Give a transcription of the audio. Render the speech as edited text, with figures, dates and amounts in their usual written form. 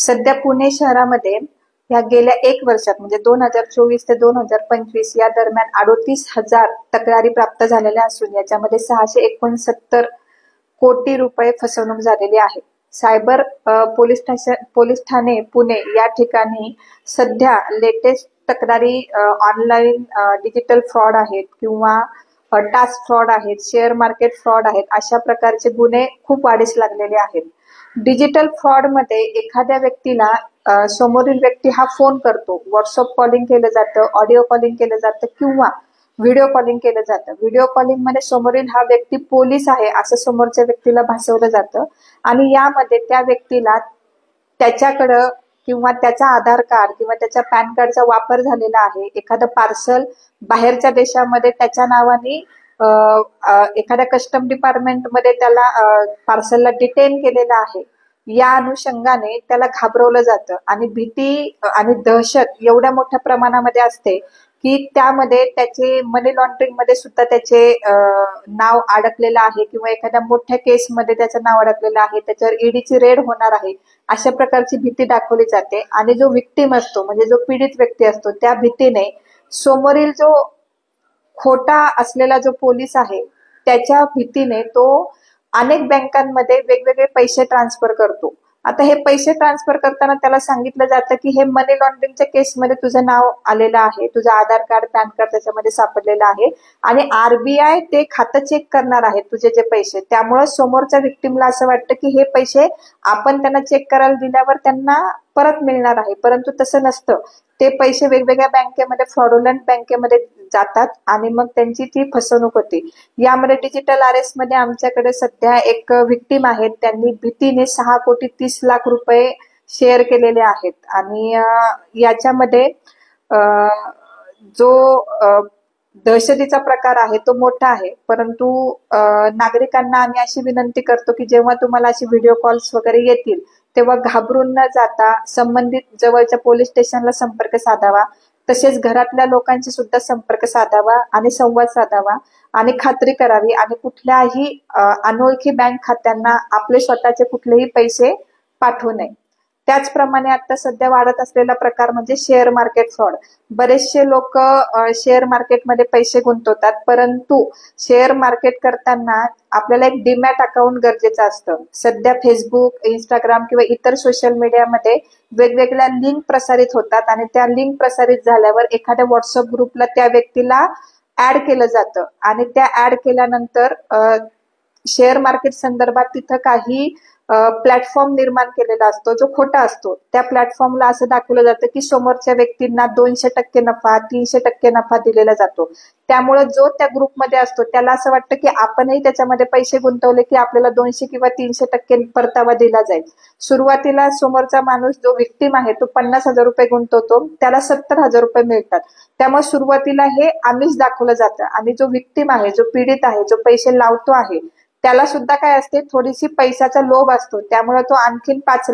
सध्या पुणे शहरामध्ये या गेल्या 1 वर्षात म्हणजे 2024 ते 2025 या दरम्यान 38,000 तक्रारी प्राप्त झालेल्या असून याच्यामध्ये 669 कोटी रुपये फसवणूक झालेली आहे। सायबर पोलीस ठाणे पुणे या ठिकाणी सध्या लेटेस्ट तक्रारी ऑनलाईन डिजिटल फ्रॉड आहेत किंवा टास्क फ्रॉड आहेत, शेअर मार्केट फ्रॉड आहेत, अशा प्रकारचे गुन्हे खूप वाढीस लागलेले आहेत। डिजिटल फ्रॉड मध्ये एखाद्या व्यक्तीला समोरील व्यक्ती हा फोन करतो, व्हॉट्सअप कॉलिंग केलं जातं, ऑडिओ कॉलिंग केलं जातं किंवा व्हिडिओ कॉलिंग केलं जातं। व्हिडिओ कॉलिंग मध्ये समोरील हा व्यक्ती पोलीस आहे असं समोरच्या व्यक्तीला भासवलं जातं आणि यामध्ये त्या व्यक्तीला त्याच्याकडं किंवा त्याचा आधार कार्ड किंवा त्याच्या पॅन कार्डचा वापर झालेला आहे। एखादं पार्सल बाहेरच्या देशामध्ये त्याच्या नावाने एखाद्या कस्टम डिपार्टमेंट मध्ये त्याला पार्सलला डिटेन केलेलं आहे। या अनुषंगाने त्याला घाबरवलं जातं आणि भीती आणि दहशत एवढ्या मोठ्या प्रमाणामध्ये असते की त्यामध्ये त्याचे मनी लॉन्ड्रिंग मध्ये सुद्धा त्याचे नाव अडकलेलं आहे किंवा एखाद्या मोठ्या केसमध्ये त्याचं नाव अडकलेलं आहे, त्याच्यावर ईडीची रेड होणार आहे, अशा प्रकारची भीती दाखवली जाते। आणि जो विक्टिम असतो म्हणजे जो पीडित व्यक्ती असतो त्या भीतीने समोरील जो खोटा असलेला जो पोलीस आहे त्याच्या भीतीने तो अनेक बँकांमध्ये वेगवेगळे पैसे ट्रान्सफर करतो। आता हे पैसे ट्रान्सफर करताना त्याला सांगितलं जातं की हे मनी लॉन्ड्रिंगच्या केसमध्ये तुझं नाव आलेलं आहे, तुझं आधार कार्ड पॅन कार्ड त्याच्यामध्ये सापडलेलं आहे आणि आरबीआय ते खातं चेक करणार आहे तुझे जे पैसे। त्यामुळे समोरच्या विक्टिमला असं वाटतं की हे पैसे आपण त्यांना चेक करायला दिल्यावर त्यांना परत मिळणार आहे, परंतु तसं नसतं। ते पैसे वेगवेगळ्या बँकेमध्ये फ्रॉडुलंट बँकेमध्ये जातात आणि मग त्यांची ती फसवणूक होते। यामध्ये डिजिटल अरेस्ट मध्ये आमच्याकडे सध्या एक विक्टिम आहेत, त्यांनी भीतीने 6,30,00,000 रुपये शेअर केलेले आहेत आणि याच्यामध्ये जो दहशतीचा प्रकार आहे तो मोठा आहे। परंतु नागरिकांना आम्ही अशी विनंती करतो की जेव्हा तुम्हाला अशी व्हिडिओ कॉल्स वगैरे येतील तेव्हा घाबरून न जाता संबंधित जवळच्या पोलीस स्टेशनला संपर्क साधावा, तसेच घरातल्या लोकांशी सुद्धा संपर्क साधावा आणि संवाद साधावा आणि खात्री करावी आणि कुठल्याही अनोळखी बँक खात्यांना आपले स्वतःचे कुठलेही पैसे पाठवू नये। त्याचप्रमाणे आता सध्या वाढत असलेला प्रकार म्हणजे शेअर मार्केट फ्रॉड। बरेचसे लोक शेअर मार्केटमध्ये पैसे गुंतवतात, परंतु शेअर मार्केट करताना आपल्याला एक डीमॅट अकाउंट गरजेचं असतं। सध्या फेसबुक, इंस्टाग्राम किंवा इतर सोशल मीडियामध्ये वेगवेगळ्या लिंक प्रसारित होतात आणि त्या लिंक प्रसारित झाल्यावर एखाद्या व्हॉट्सअप ग्रुपला त्या व्यक्तीला ऍड केलं जातं आणि त्या ऍड केल्यानंतर शेअर मार्केट संदर्भात तिथं काही प्लॅटफॉर्म निर्माण केलेला असतो जो खोटा असतो। त्या प्लॅटफॉर्मला असं दाखवलं जातं की समोरच्या व्यक्तींना 200% नफा, 300% नफा दिलेला जातो। त्यामुळे जो त्या ग्रुपमध्ये असतो त्याला असं वाटतं की आपणही त्याच्यामध्ये पैसे गुंतवले की आपल्याला 200 किंवा 300% परतावा दिला जाईल। सुरुवातीला समोरचा माणूस जो विक्टिम आहे तो 50,000 रुपये गुंतवतो, त्याला 70,000 रुपये मिळतात। त्यामुळे सुरुवातीला हे आमिष दाखवलं जातं आणि जो विक्टिम आहे, जो पीडित आहे, जो पैसे लावतो आहे त्याला सुद्धा काय असते, थोडीशी पैशाचा लोभ असतो, त्यामुळे तो आणखीन 5